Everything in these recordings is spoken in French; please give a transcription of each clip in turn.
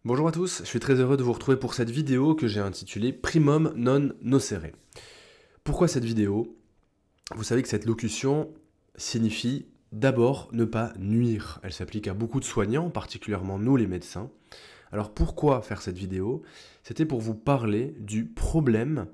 Bonjour à tous, je suis très heureux de vous retrouver pour cette vidéo que j'ai intitulée Primum non nocere. Pourquoi cette vidéo? Vous savez que cette locution signifie d'abord ne pas nuire. Elle s'applique à beaucoup de soignants, particulièrement nous les médecins. Alors pourquoi faire cette vidéo? C'était pour vous parler du problème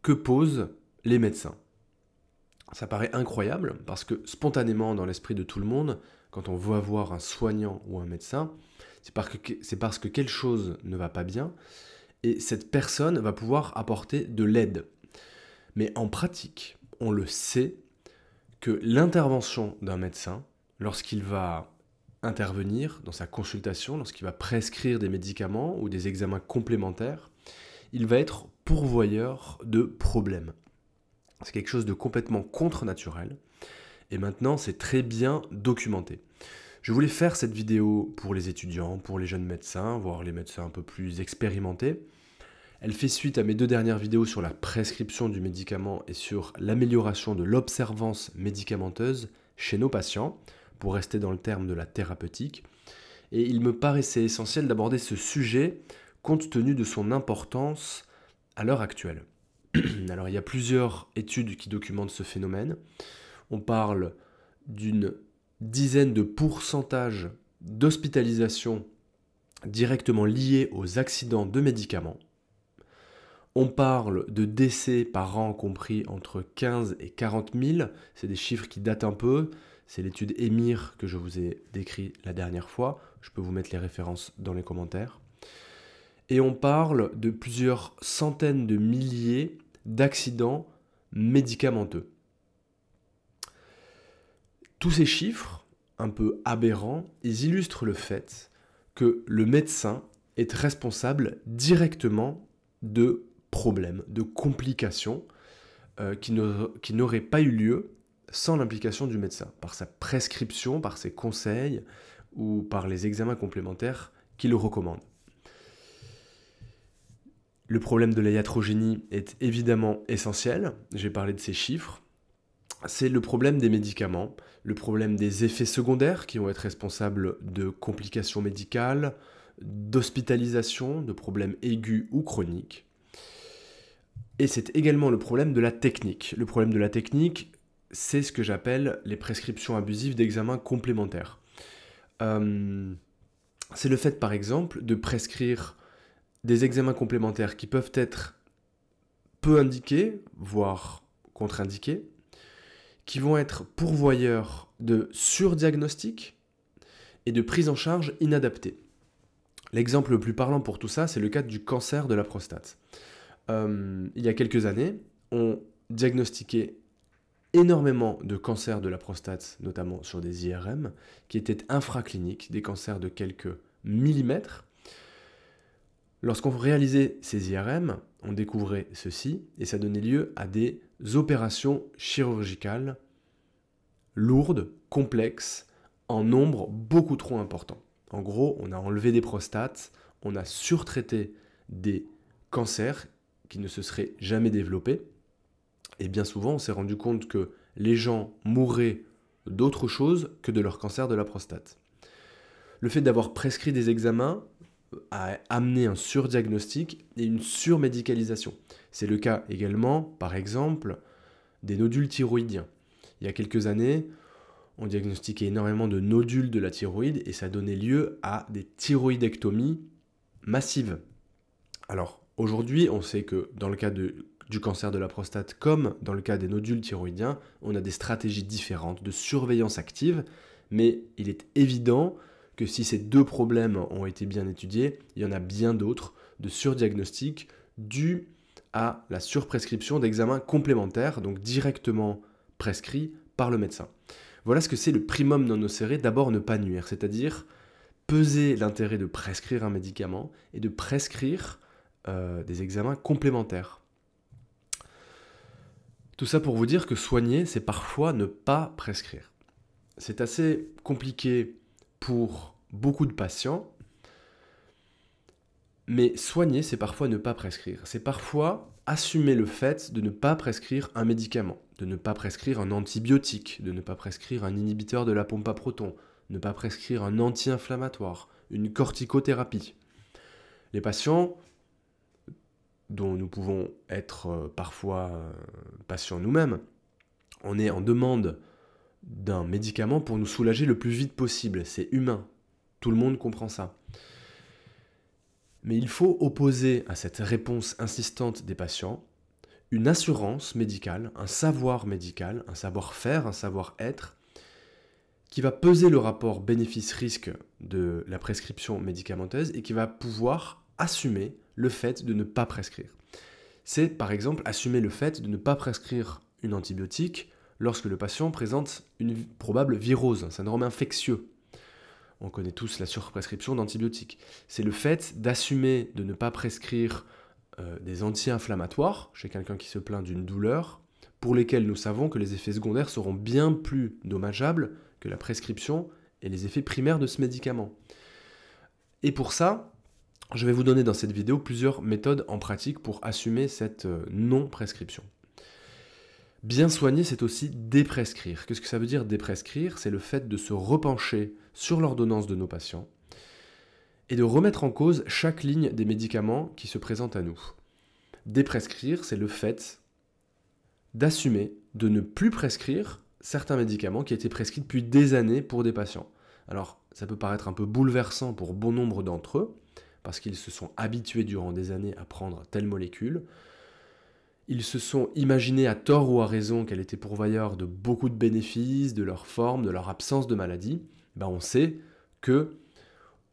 que posent les médecins. Ça paraît incroyable parce que spontanément dans l'esprit de tout le monde, quand on voit voir un soignant ou un médecin, c'est parce que quelque chose ne va pas bien et cette personne va pouvoir apporter de l'aide. Mais en pratique, on le sait que l'intervention d'un médecin, lorsqu'il va intervenir dans sa consultation, lorsqu'il va prescrire des médicaments ou des examens complémentaires, il va être pourvoyeur de problèmes. C'est quelque chose de complètement contre-naturel et maintenant c'est très bien documenté. Je voulais faire cette vidéo pour les étudiants, pour les jeunes médecins, voire les médecins un peu plus expérimentés. Elle fait suite à mes deux dernières vidéos sur la prescription du médicament et sur l'amélioration de l'observance médicamenteuse chez nos patients, pour rester dans le terme de la thérapeutique. Et il me paraissait essentiel d'aborder ce sujet compte tenu de son importance à l'heure actuelle. Alors il y a plusieurs études qui documentent ce phénomène. On parle d'une dizaine de pourcentages d'hospitalisation directement liés aux accidents de médicaments. On parle de décès par an compris entre 15 et 40 000. C'est des chiffres qui datent un peu. C'est l'étude EMIR que je vous ai décrit la dernière fois. Je peux vous mettre les références dans les commentaires. Et on parle de plusieurs centaines de milliers d'accidents médicamenteux. Tous ces chiffres, un peu aberrants, ils illustrent le fait que le médecin est responsable directement de problèmes, de complications qui n'auraient pas eu lieu sans l'implication du médecin, par sa prescription, par ses conseils ou par les examens complémentaires qu'il recommande. Le problème de la iatrogénie est évidemment essentiel, j'ai parlé de ces chiffres. C'est le problème des médicaments, le problème des effets secondaires qui vont être responsables de complications médicales, d'hospitalisation, de problèmes aigus ou chroniques. Et c'est également le problème de la technique. Le problème de la technique, c'est ce que j'appelle les prescriptions abusives d'examens complémentaires. C'est le fait, par exemple, de prescrire des examens complémentaires qui peuvent être peu indiqués, voire contre-indiqués, qui vont être pourvoyeurs de surdiagnostic et de prise en charge inadaptée. L'exemple le plus parlant pour tout ça, c'est le cas du cancer de la prostate. Il y a quelques années, on diagnostiquait énormément de cancers de la prostate, notamment sur des IRM, qui étaient infracliniques, des cancers de quelques millimètres. Lorsqu'on réalisait ces IRM, on découvrait ceci, et ça donnait lieu à des opérations chirurgicales lourdes, complexes, en nombre beaucoup trop important. En gros, on a enlevé des prostates, on a surtraité des cancers qui ne se seraient jamais développés, et bien souvent on s'est rendu compte que les gens mouraient d'autre chose que de leur cancer de la prostate. Le fait d'avoir prescrit des examens a amené un surdiagnostic et une surmédicalisation. C'est le cas également, par exemple, des nodules thyroïdiens. Il y a quelques années, on diagnostiquait énormément de nodules de la thyroïde et ça donnait lieu à des thyroïdectomies massives. Alors, aujourd'hui, on sait que dans le cas du cancer de la prostate, comme dans le cas des nodules thyroïdiens, on a des stratégies différentes de surveillance active, mais il est évident que si ces deux problèmes ont été bien étudiés, il y en a bien d'autres de surdiagnostic dus à la surprescription d'examens complémentaires, donc directement prescrits par le médecin. Voilà ce que c'est le primum non nocere, d'abord ne pas nuire, c'est-à-dire peser l'intérêt de prescrire un médicament et de prescrire des examens complémentaires. Tout ça pour vous dire que soigner, c'est parfois ne pas prescrire. C'est assez compliqué pour beaucoup de patients, mais soigner, c'est parfois ne pas prescrire. C'est parfois assumer le fait de ne pas prescrire un médicament, de ne pas prescrire un antibiotique, de ne pas prescrire un inhibiteur de la pompe à protons, ne pas prescrire un anti-inflammatoire, une corticothérapie. Les patients, dont nous pouvons être parfois patients nous-mêmes, on est en demande d'un médicament pour nous soulager le plus vite possible. C'est humain. Tout le monde comprend ça. Mais il faut opposer à cette réponse insistante des patients une assurance médicale, un savoir médical, un savoir-faire, un savoir-être, qui va peser le rapport bénéfice-risque de la prescription médicamenteuse et qui va pouvoir assumer le fait de ne pas prescrire. C'est par exemple assumer le fait de ne pas prescrire une antibiotique lorsque le patient présente une probable virose, un syndrome infectieux. On connaît tous la surprescription d'antibiotiques. C'est le fait d'assumer de ne pas prescrire des anti-inflammatoires chez quelqu'un qui se plaint d'une douleur, pour lesquels nous savons que les effets secondaires seront bien plus dommageables que la prescription et les effets primaires de ce médicament. Et pour ça, je vais vous donner dans cette vidéo plusieurs méthodes en pratique pour assumer cette non-prescription. Bien soigner, c'est aussi déprescrire. Qu'est-ce que ça veut dire déprescrire? C'est le fait de se repencher sur l'ordonnance de nos patients et de remettre en cause chaque ligne des médicaments qui se présentent à nous. Déprescrire, c'est le fait d'assumer de ne plus prescrire certains médicaments qui étaient prescrits depuis des années pour des patients. Alors, ça peut paraître un peu bouleversant pour bon nombre d'entre eux, parce qu'ils se sont habitués durant des années à prendre telle molécule. Ils se sont imaginés à tort ou à raison qu'elle était pourvoyeur de beaucoup de bénéfices, de leur forme, de leur absence de maladie. On sait que,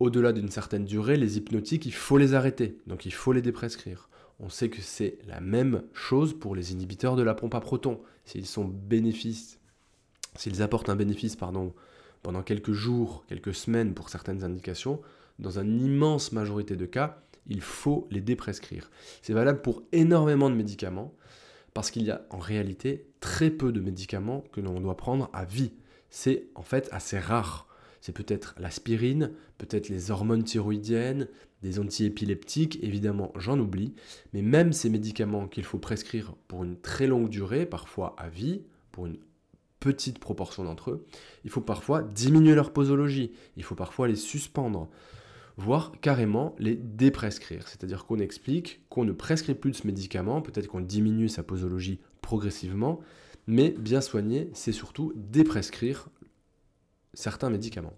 au-delà d'une certaine durée, les hypnotiques, il faut les arrêter, donc il faut les déprescrire. On sait que c'est la même chose pour les inhibiteurs de la pompe à protons. S'ils apportent un bénéfice pendant quelques jours, quelques semaines pour certaines indications, dans une immense majorité de cas, il faut les déprescrire. C'est valable pour énormément de médicaments, parce qu'il y a en réalité très peu de médicaments que l'on doit prendre à vie. C'est en fait assez rare. C'est peut-être l'aspirine, peut-être les hormones thyroïdiennes, des antiépileptiques, évidemment j'en oublie, mais même ces médicaments qu'il faut prescrire pour une très longue durée, parfois à vie, pour une petite proportion d'entre eux, il faut parfois diminuer leur posologie, il faut parfois les suspendre, voire carrément les déprescrire. C'est-à-dire qu'on explique qu'on ne prescrit plus de ce médicament, peut-être qu'on diminue sa posologie progressivement, mais bien soigner, c'est surtout déprescrire certains médicaments.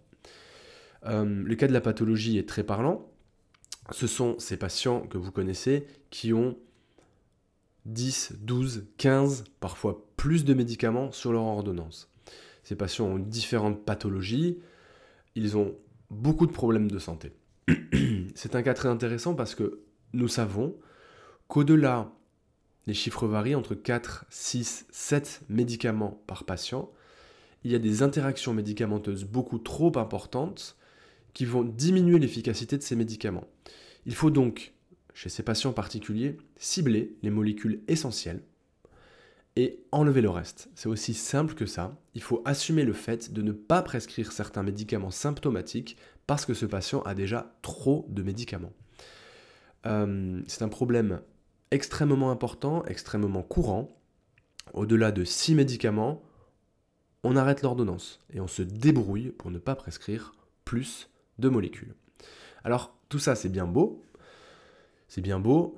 Le cas de la pathologie est très parlant. Ce sont ces patients que vous connaissez qui ont 10, 12, 15, parfois plus de médicaments sur leur ordonnance. Ces patients ont différentes pathologies, ils ont beaucoup de problèmes de santé. C'est un cas très intéressant parce que nous savons qu'au-delà, les chiffres varient entre 4, 6, 7 médicaments par patient, il y a des interactions médicamenteuses beaucoup trop importantes qui vont diminuer l'efficacité de ces médicaments. Il faut donc, chez ces patients particuliers, cibler les molécules essentielles et enlever le reste. C'est aussi simple que ça. Il faut assumer le fait de ne pas prescrire certains médicaments symptomatiques parce que ce patient a déjà trop de médicaments. C'est un problème extrêmement important, extrêmement courant. Au-delà de 6 médicaments, on arrête l'ordonnance et on se débrouille pour ne pas prescrire plus de molécules. Alors tout ça c'est bien beau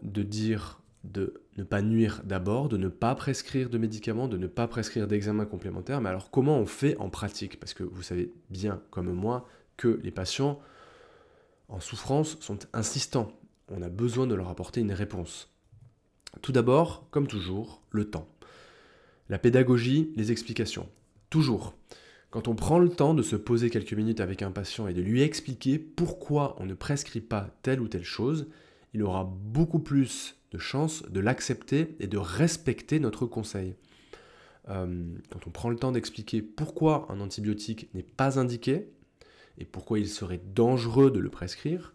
de dire de ne pas nuire d'abord, de ne pas prescrire de médicaments, de ne pas prescrire d'examens complémentaires, mais alors comment on fait en pratique? Parce que vous savez bien comme moi que les patients en souffrance sont insistants, on a besoin de leur apporter une réponse. Tout d'abord, comme toujours, le temps. La pédagogie, les explications. Toujours. Quand on prend le temps de se poser quelques minutes avec un patient et de lui expliquer pourquoi on ne prescrit pas telle ou telle chose, il aura beaucoup plus de chances de l'accepter et de respecter notre conseil. Quand on prend le temps d'expliquer pourquoi un antibiotique n'est pas indiqué et pourquoi il serait dangereux de le prescrire,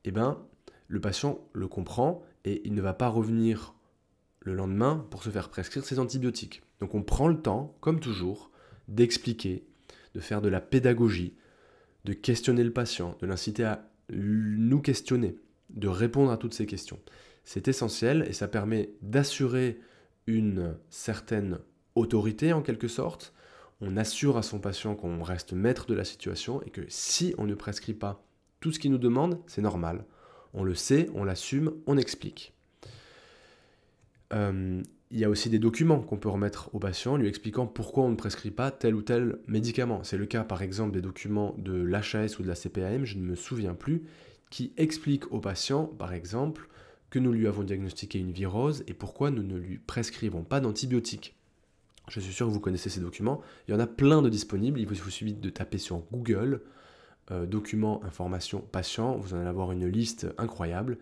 le patient le comprend et il ne va pas revenir le lendemain pour se faire prescrire ses antibiotiques. Donc on prend le temps, comme toujours, d'expliquer, de faire de la pédagogie, de questionner le patient, de l'inciter à nous questionner, de répondre à toutes ces questions. C'est essentiel et ça permet d'assurer une certaine autorité en quelque sorte. On assure à son patient qu'on reste maître de la situation et que si on ne prescrit pas tout ce qu'il nous demande, c'est normal. On le sait, on l'assume, on explique. Il y a aussi des documents qu'on peut remettre au patient lui expliquant pourquoi on ne prescrit pas tel ou tel médicament. C'est le cas par exemple des documents de l'HAS ou de la CPAM, je ne me souviens plus, qui expliquent au patient par exemple que nous lui avons diagnostiqué une virose et pourquoi nous ne lui prescrivons pas d'antibiotiques. Je suis sûr que vous connaissez ces documents, il y en a plein de disponibles, il vous suffit de taper sur Google, documents, informations, patients, vous en allez avoir une liste incroyable.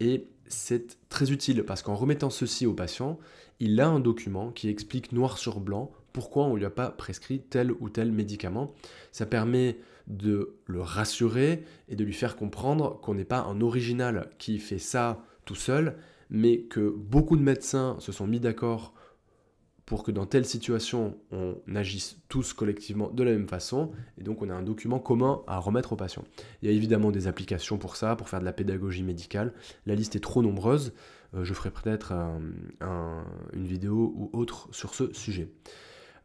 Et c'est très utile parce qu'en remettant ceci au patient, il a un document qui explique noir sur blanc pourquoi on ne lui a pas prescrit tel ou tel médicament. Ça permet de le rassurer et de lui faire comprendre qu'on n'est pas un original qui fait ça tout seul, mais que beaucoup de médecins se sont mis d'accord pour que dans telle situation, on agisse tous collectivement de la même façon, et donc on a un document commun à remettre aux patients. Il y a évidemment des applications pour ça, pour faire de la pédagogie médicale. La liste est trop nombreuse, je ferai peut-être une vidéo ou autre sur ce sujet.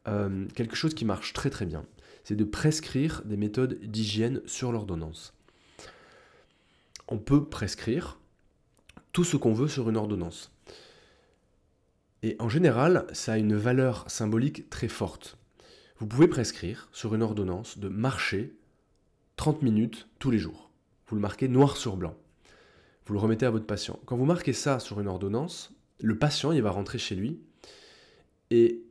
Quelque chose qui marche très très bien, c'est de prescrire des méthodes d'hygiène sur l'ordonnance. On peut prescrire tout ce qu'on veut sur une ordonnance. Et en général, ça a une valeur symbolique très forte. Vous pouvez prescrire sur une ordonnance de marcher 30 minutes tous les jours. Vous le marquez noir sur blanc. Vous le remettez à votre patient. Quand vous marquez ça sur une ordonnance, le patient il va rentrer chez lui et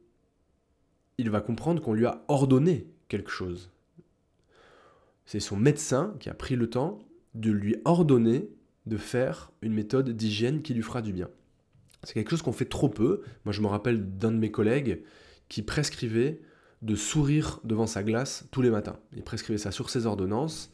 il va comprendre qu'on lui a ordonné quelque chose. C'est son médecin qui a pris le temps de lui ordonner de faire une méthode d'hygiène qui lui fera du bien. C'est quelque chose qu'on fait trop peu. Moi, je me rappelle d'un de mes collègues qui prescrivait de sourire devant sa glace tous les matins. Il prescrivait ça sur ses ordonnances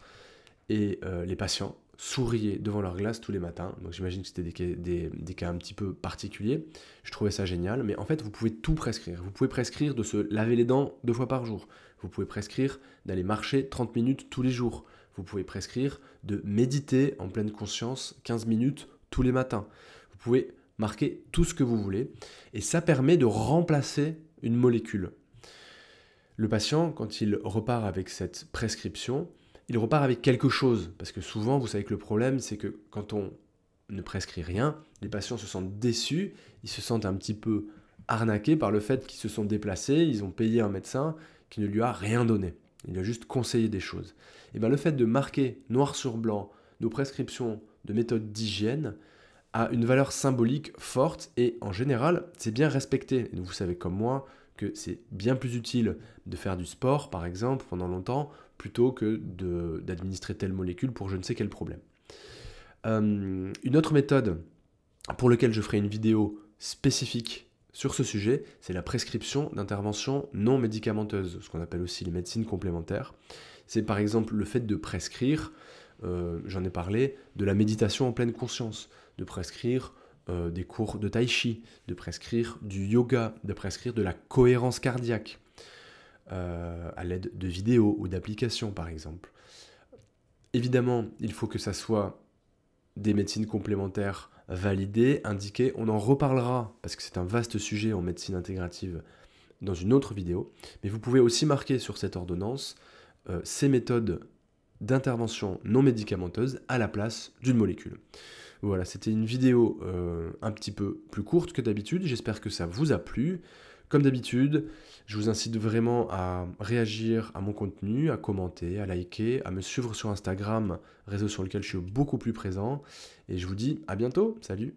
et les patients souriaient devant leur glace tous les matins. Donc j'imagine que c'était des cas un petit peu particuliers. Je trouvais ça génial. Mais en fait, vous pouvez tout prescrire. Vous pouvez prescrire de se laver les dents 2 fois par jour. Vous pouvez prescrire d'aller marcher 30 minutes tous les jours. Vous pouvez prescrire de méditer en pleine conscience 15 minutes tous les matins. Vous pouvez marquez tout ce que vous voulez, et ça permet de remplacer une molécule. Le patient, quand il repart avec cette prescription, il repart avec quelque chose, parce que souvent, vous savez que le problème, c'est que quand on ne prescrit rien, les patients se sentent déçus, ils se sentent un petit peu arnaqués par le fait qu'ils se sont déplacés, ils ont payé un médecin qui ne lui a rien donné, il lui a juste conseillé des choses. Et bien le fait de marquer noir sur blanc nos prescriptions de méthodes d'hygiène, a une valeur symbolique forte et en général, c'est bien respecté. Et vous savez comme moi que c'est bien plus utile de faire du sport, par exemple, pendant longtemps, plutôt que d'administrer telle molécule pour je ne sais quel problème. Une autre méthode pour laquelle je ferai une vidéo spécifique sur ce sujet, c'est la prescription d'interventions non médicamenteuses, ce qu'on appelle aussi les médecines complémentaires. C'est par exemple le fait de prescrire, j'en ai parlé, de la méditation en pleine conscience, de prescrire des cours de tai chi, de prescrire du yoga, de prescrire de la cohérence cardiaque, à l'aide de vidéos ou d'applications par exemple. Évidemment, il faut que ça soit des médecines complémentaires validées, indiquées, on en reparlera parce que c'est un vaste sujet en médecine intégrative dans une autre vidéo, mais vous pouvez aussi marquer sur cette ordonnance ces méthodes d'intervention non médicamenteuse à la place d'une molécule. Voilà, c'était une vidéo un petit peu plus courte que d'habitude, j'espère que ça vous a plu. Comme d'habitude, je vous incite vraiment à réagir à mon contenu, à commenter, à liker, à me suivre sur Instagram, réseau sur lequel je suis beaucoup plus présent. Et je vous dis à bientôt, salut!